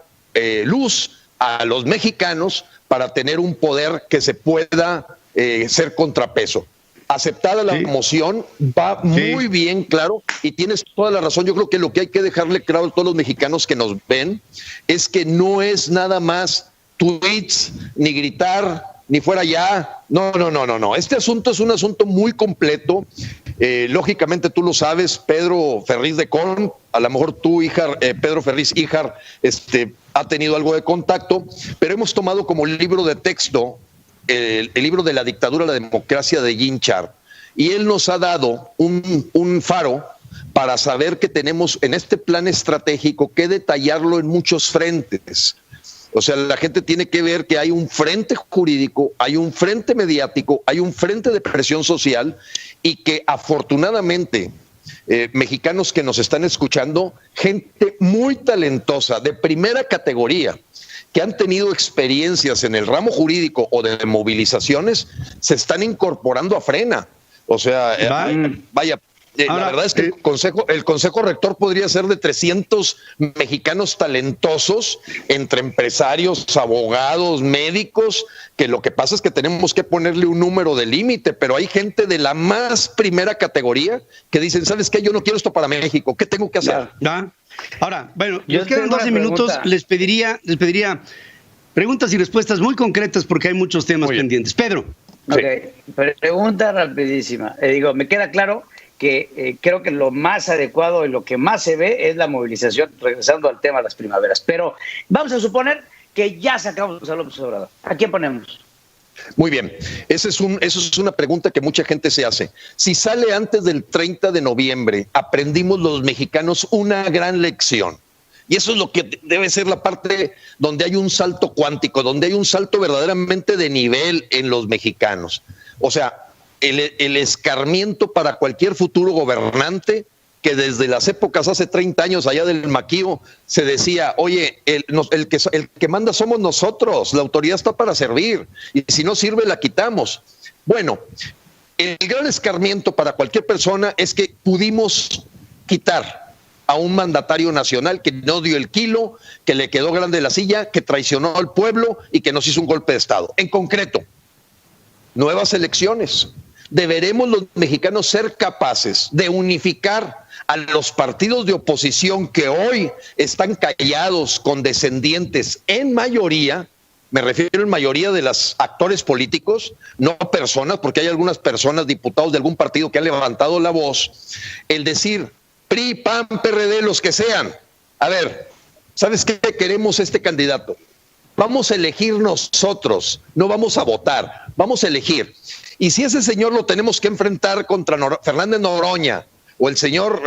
luz a los mexicanos para tener un poder que se pueda ser contrapeso. Aceptada la moción, va muy bien, claro, y tienes toda la razón. Yo creo que lo que hay que dejarle claro a todos los mexicanos que nos ven es que no es nada más tweets, ni gritar, ni fuera ya. No. Este asunto es un asunto muy completo. Lógicamente tú lo sabes, Pedro Ferriz de Con, a lo mejor tú, Pedro Ferriz Híjar, ha tenido algo de contacto, pero hemos tomado como libro de texto el libro de la dictadura a la democracia de Jean Char. y él nos ha dado un faro para saber que tenemos en este plan estratégico que detallarlo en muchos frentes. O sea, la gente tiene que ver que hay un frente jurídico, hay un frente mediático, hay un frente de presión social y que afortunadamente mexicanos que nos están escuchando, gente muy talentosa, de primera categoría, que han tenido experiencias en el ramo jurídico o de movilizaciones, se están incorporando a Frena. O sea, vaya. Ahora, la verdad es que el consejo rector podría ser de 300 mexicanos talentosos, entre empresarios, abogados, médicos, que lo que pasa es que tenemos que ponerle un número de límite, pero hay gente de la más primera categoría que dicen, ¿sabes qué? Yo no quiero esto para México, ¿qué tengo que hacer? Ya. Ahora, bueno, nos quedan 12 minutos, les pediría preguntas y respuestas muy concretas porque hay muchos temas pendientes. Pedro. Okay. Pregunta rapidísima. Me queda claro que creo que lo más adecuado y lo que más se ve es la movilización, regresando al tema de las primaveras. Pero vamos a suponer que ya sacamos a López Obrador. ¿A quién ponemos? Muy bien, esa es una pregunta que mucha gente se hace. Si sale antes del 30 de noviembre, aprendimos los mexicanos una gran lección. Y eso es lo que debe ser la parte donde hay un salto cuántico, donde hay un salto verdaderamente de nivel en los mexicanos. O sea, el escarmiento para cualquier futuro gobernante que desde las épocas hace 30 años allá del Maquío se decía, oye, el que manda somos nosotros, la autoridad está para servir y si no sirve la quitamos. Bueno, el gran escarmiento para cualquier persona es que pudimos quitar a un mandatario nacional que no dio el kilo, que le quedó grande la silla, que traicionó al pueblo y que nos hizo un golpe de Estado. En concreto, nuevas elecciones. Deberemos los mexicanos ser capaces de unificar a los partidos de oposición que hoy están callados, condescendientes, en mayoría, me refiero en mayoría de los actores políticos, no personas, porque hay algunas personas, diputados de algún partido que han levantado la voz, el decir, PRI, PAN, PRD, los que sean, a ver, ¿sabes qué? Queremos este candidato. Vamos a elegir nosotros, no vamos a votar, vamos a elegir. Y si ese señor lo tenemos que enfrentar contra Fernández Noroña o el señor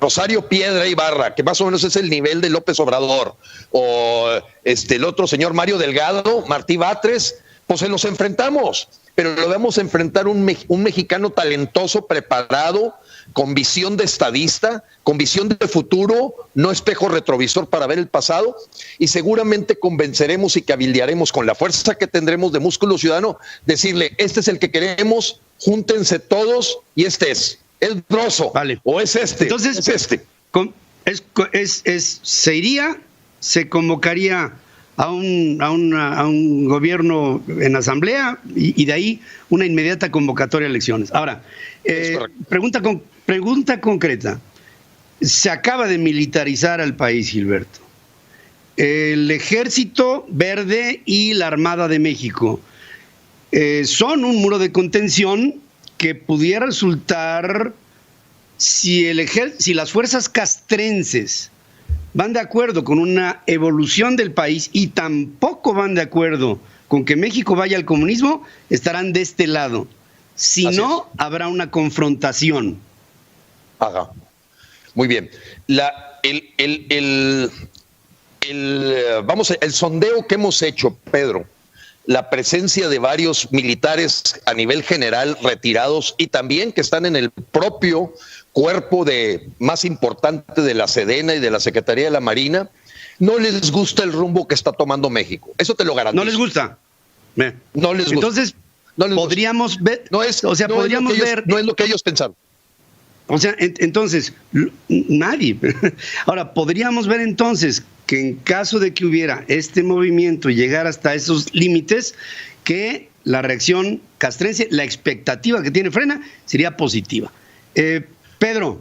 Rosario Piedra Ibarra, que más o menos es el nivel de López Obrador, o el otro señor Mario Delgado, Martí Batres, pues se los enfrentamos, pero lo vamos a enfrentar un mexicano talentoso, preparado, con visión de estadista, con visión de futuro, no espejo retrovisor para ver el pasado, y seguramente convenceremos y cabildearemos con la fuerza que tendremos de músculo ciudadano, decirle, este es el que queremos, júntense todos, y este es Broso, vale. O es este. Entonces, es este. Se convocaría a un gobierno en asamblea y de ahí una inmediata convocatoria a elecciones. Ahora, pregunta concreta. Se acaba de militarizar al país, Gilberto. El Ejército Verde y la Armada de México son un muro de contención que pudiera resultar, si las fuerzas castrenses van de acuerdo con una evolución del país y tampoco van de acuerdo con que México vaya al comunismo, estarán de este lado. Si no, habrá una confrontación. Ajá. Muy bien. El sondeo que hemos hecho, Pedro, la presencia de varios militares a nivel general retirados y también que están en el propio cuerpo más importante de la Sedena y de la Secretaría de la Marina, no les gusta el rumbo que está tomando México. Eso te lo garantizo. ¿No les gusta? No les gusta. Entonces, no les podríamos gusta. ver... podríamos ver... No es lo que ellos pensaron. O sea, entonces, nadie. Ahora, podríamos ver entonces que en caso de que hubiera este movimiento y llegar hasta esos límites, que la reacción castrense, la expectativa que tiene Frena, sería positiva. Pedro.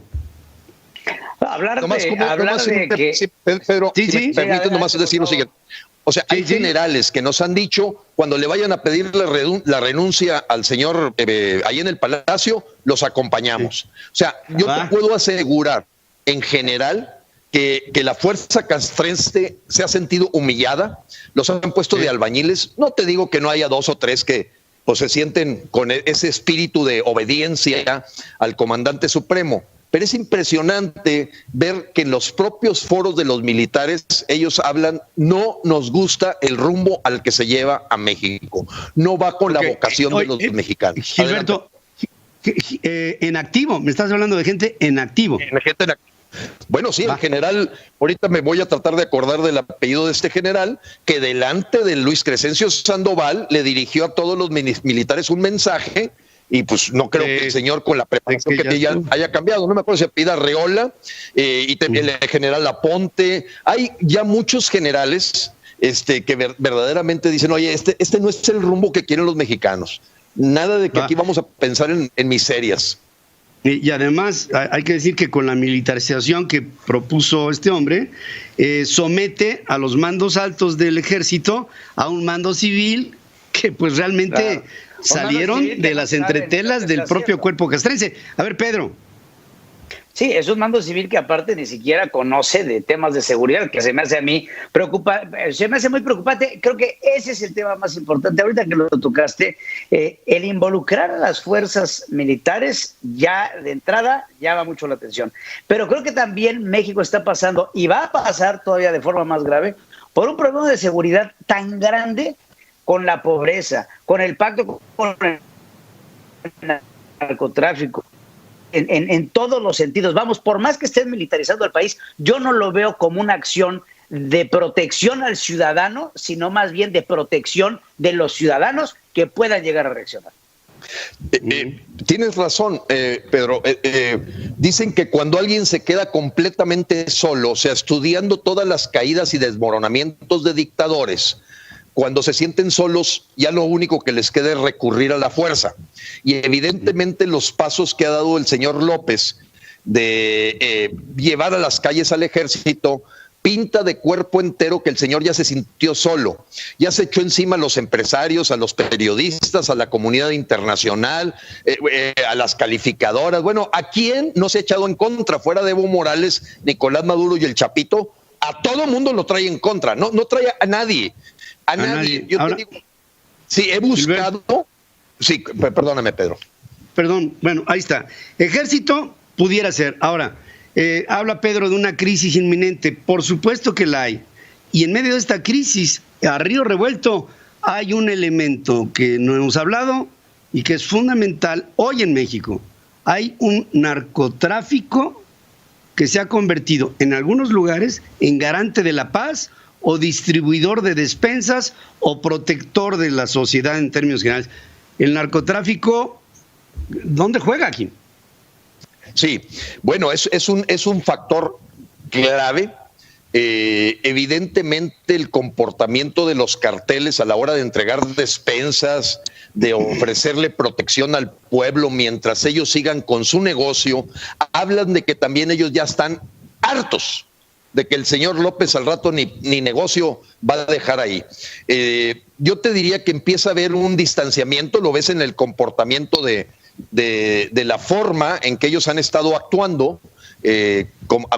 Pedro, si me permites nomás decir lo siguiente. O sea, hay generales que nos han dicho, cuando le vayan a pedir la renuncia al señor ahí en el Palacio, los acompañamos. O sea, yo te puedo asegurar, en general, que la fuerza castrense se ha sentido humillada, los han puesto de albañiles. No te digo que no haya dos o tres que pues se sienten con ese espíritu de obediencia al comandante supremo. Pero es impresionante ver que en los propios foros de los militares ellos hablan, no nos gusta el rumbo al que se lleva a México, no va con la vocación de los mexicanos. Gilberto, en activo, me estás hablando de gente en activo. Bueno, sí, el general, ahorita me voy a tratar de acordar del apellido de este general, que delante de Luis Crescencio Sandoval le dirigió a todos los militares un mensaje. Y pues no creo que el señor con la preparación que ya haya cambiado. No me acuerdo si apellida Arreola y también el general Aponte. Hay ya muchos generales que verdaderamente dicen, oye, este no es el rumbo que quieren los mexicanos. Nada de que aquí vamos a pensar en miserias. Y además hay que decir que con la militarización que propuso este hombre, somete a los mandos altos del ejército a un mando civil que pues realmente salieron de las entretelas del propio cuerpo castrense. A ver, Pedro. Sí, es un mando civil que aparte ni siquiera conoce de temas de seguridad, que se me hace a mí se me hace muy preocupante. Creo que ese es el tema más importante. Ahorita que lo tocaste, el involucrar a las fuerzas militares ya de entrada llama mucho la atención. Pero creo que también México está pasando, y va a pasar todavía de forma más grave, por un problema de seguridad tan grande con la pobreza, con el pacto con el narcotráfico, en todos los sentidos. Vamos, por más que estén militarizando el país, yo no lo veo como una acción de protección al ciudadano, sino más bien de protección de los ciudadanos que puedan llegar a reaccionar. Tienes razón, Pedro. Dicen que cuando alguien se queda completamente solo, o sea, estudiando todas las caídas y desmoronamientos de dictadores, cuando se sienten solos, ya lo único que les queda es recurrir a la fuerza. Y evidentemente los pasos que ha dado el señor López de llevar a las calles al ejército, pinta de cuerpo entero que el señor ya se sintió solo, ya se echó encima a los empresarios, a los periodistas, a la comunidad internacional, a las calificadoras. Bueno, ¿a quién no se ha echado en contra? Fuera de Evo Morales, Nicolás Maduro y el Chapito, a todo mundo lo trae en contra, no trae a nadie. A nadie. Yo te digo, sí, he buscado. Gilberto. Sí, perdóname, Pedro. Perdón, bueno, ahí está. Ejército pudiera ser. Ahora, habla Pedro de una crisis inminente. Por supuesto que la hay. Y en medio de esta crisis, a río revuelto, hay un elemento que no hemos hablado y que es fundamental hoy en México. Hay un narcotráfico que se ha convertido en algunos lugares en garante de la paz, o distribuidor de despensas, o protector de la sociedad en términos generales. El narcotráfico, ¿dónde juega aquí? Sí, bueno, es un factor clave. Evidentemente el comportamiento de los carteles a la hora de entregar despensas, de ofrecerle protección al pueblo mientras ellos sigan con su negocio, hablan de que también ellos ya están hartos de que el señor López al rato ni negocio va a dejar ahí. Yo te diría que empieza a haber un distanciamiento, lo ves en el comportamiento de la forma en que ellos han estado actuando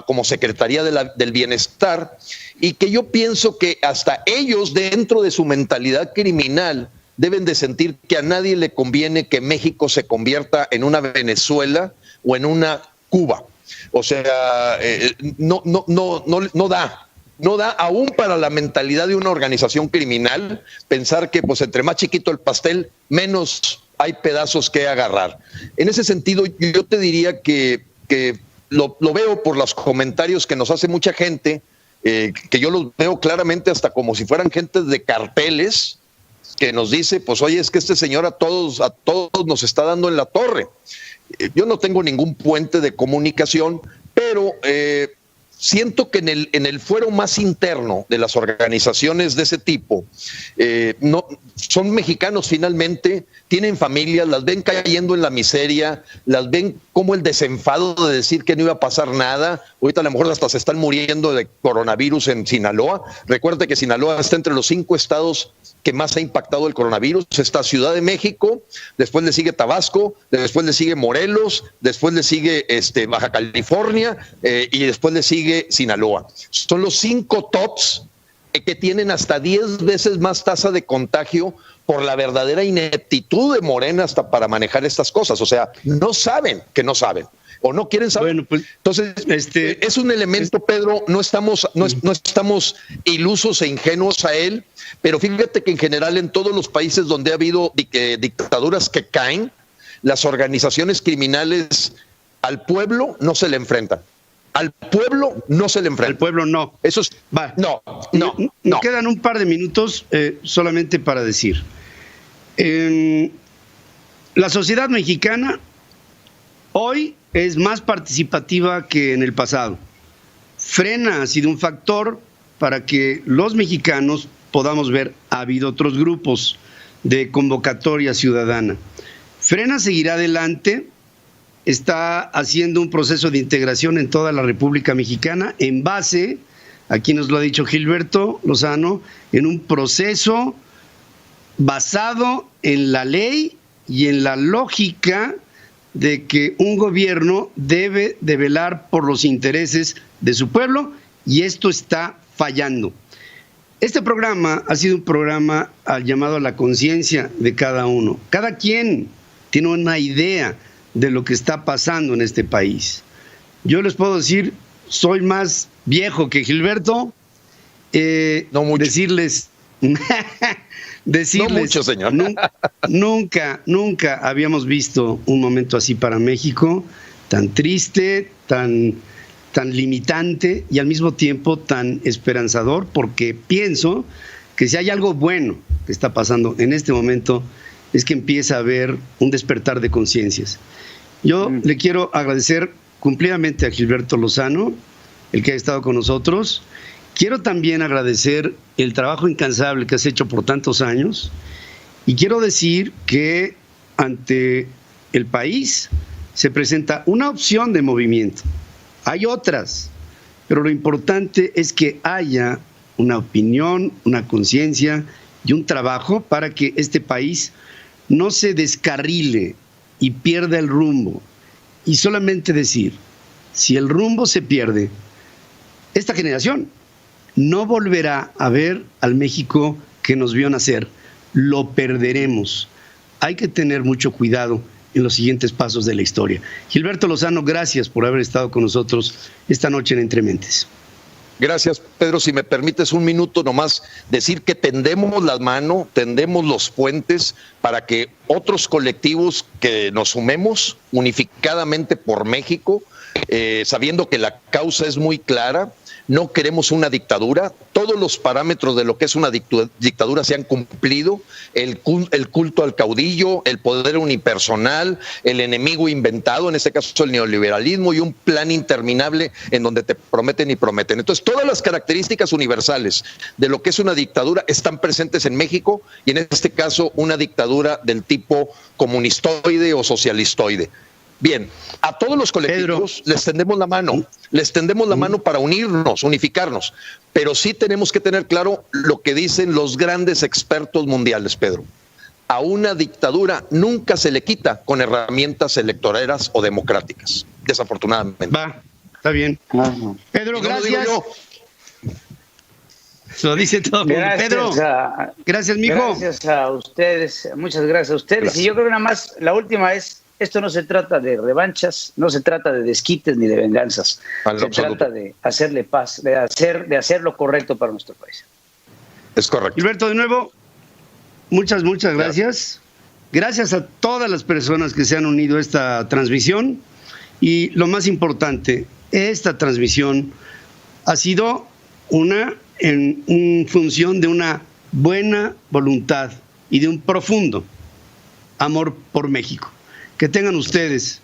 como Secretaría del Bienestar, y que yo pienso que hasta ellos, dentro de su mentalidad criminal, deben de sentir que a nadie le conviene que México se convierta en una Venezuela o en una Cuba. O sea, no da aún para la mentalidad de una organización criminal pensar que pues entre más chiquito el pastel, menos hay pedazos que agarrar. En ese sentido, yo te diría que lo veo por los comentarios que nos hace mucha gente, que yo los veo claramente hasta como si fueran gente de carteles, que nos dice, pues oye, es que este señor a todos nos está dando en la torre. Yo no tengo ningún puente de comunicación, pero siento que en el fuero más interno de las organizaciones de ese tipo, no son mexicanos finalmente, tienen familias, las ven cayendo en la miseria, las ven como el desenfado de decir que no iba a pasar nada. Ahorita a lo mejor hasta se están muriendo de coronavirus en Sinaloa. Recuerde que Sinaloa está entre los 5 estados que más ha impactado el coronavirus. Está Ciudad de México, después le sigue Tabasco, después le sigue Morelos, después le sigue Baja California y después le sigue Sinaloa. Son los 5 tops que tienen hasta 10 veces más tasa de contagio por la verdadera ineptitud de Morena hasta para manejar estas cosas. O sea, no saben que no saben o no quieren saber. Bueno, pues, entonces, es un elemento, Pedro, no estamos ilusos e ingenuos a él, pero fíjate que en general en todos los países donde ha habido dictaduras que caen, las organizaciones criminales al pueblo no se le enfrentan. Al pueblo no se le enfrenta. Al pueblo no. Eso es. Va. No. Nos quedan un par de minutos solamente para decir. La sociedad mexicana hoy es más participativa que en el pasado. Frena ha sido un factor para que los mexicanos podamos ver. Ha habido otros grupos de convocatoria ciudadana. Frena seguirá adelante. Está haciendo un proceso de integración en toda la República Mexicana en base, aquí nos lo ha dicho Gilberto Lozano, en un proceso basado en la ley y en la lógica de que un gobierno debe de velar por los intereses de su pueblo, y esto está fallando. Este programa ha sido un programa llamado a la conciencia de cada uno. Cada quien tiene una idea de lo que está pasando en este país. Yo les puedo decir, soy más viejo que Gilberto, no mucho. decirles, no mucho, señor. Nunca habíamos visto un momento así para México, tan triste, tan limitante y al mismo tiempo tan esperanzador, porque pienso que si hay algo bueno que está pasando en este momento, es que empieza a haber un despertar de conciencias. Yo le quiero agradecer cumplidamente a Gilberto Lozano, el que ha estado con nosotros. Quiero también agradecer el trabajo incansable que has hecho por tantos años, y quiero decir que ante el país se presenta una opción de movimiento. Hay otras, pero lo importante es que haya una opinión, una conciencia y un trabajo para que este país no se descarrile y pierda el rumbo. Y solamente decir, si el rumbo se pierde, esta generación no volverá a ver al México que nos vio nacer. Lo perderemos. Hay que tener mucho cuidado en los siguientes pasos de la historia. Gilberto Lozano, gracias por haber estado con nosotros esta noche en Entre Mentes. Gracias, Pedro. Si me permites un minuto nomás, decir que tendemos la mano, tendemos los puentes para que otros colectivos que nos sumemos unificadamente por México, sabiendo que la causa es muy clara. No queremos una dictadura. Todos los parámetros de lo que es una dictadura se han cumplido. El culto al caudillo, el poder unipersonal, el enemigo inventado, en este caso el neoliberalismo, y un plan interminable en donde te prometen y prometen. Entonces, todas las características universales de lo que es una dictadura están presentes en México, y en este caso una dictadura del tipo comunistoide o socialistoide. Bien, a todos los colectivos les tendemos la mano para unirnos, unificarnos, pero sí tenemos que tener claro lo que dicen los grandes expertos mundiales, Pedro. A una dictadura nunca se le quita con herramientas electoreras o democráticas, desafortunadamente. Va, está bien. Pedro, gracias. Lo dice todo. Pedro, gracias, mijo. Gracias a ustedes, muchas gracias a ustedes. Gracias. Y yo creo que nada más, la última es, esto no se trata de revanchas, no se trata de desquites ni de venganzas. Se trata de hacerle paz, de hacer lo correcto para nuestro país. Es correcto. Gilberto, de nuevo, muchas gracias. Gracias a todas las personas que se han unido a esta transmisión. Y lo más importante, esta transmisión ha sido en función de una buena voluntad y de un profundo amor por México. Que tengan ustedes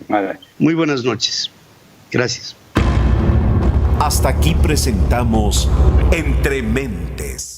muy buenas noches. Gracias. Hasta aquí presentamos Entre Mentes.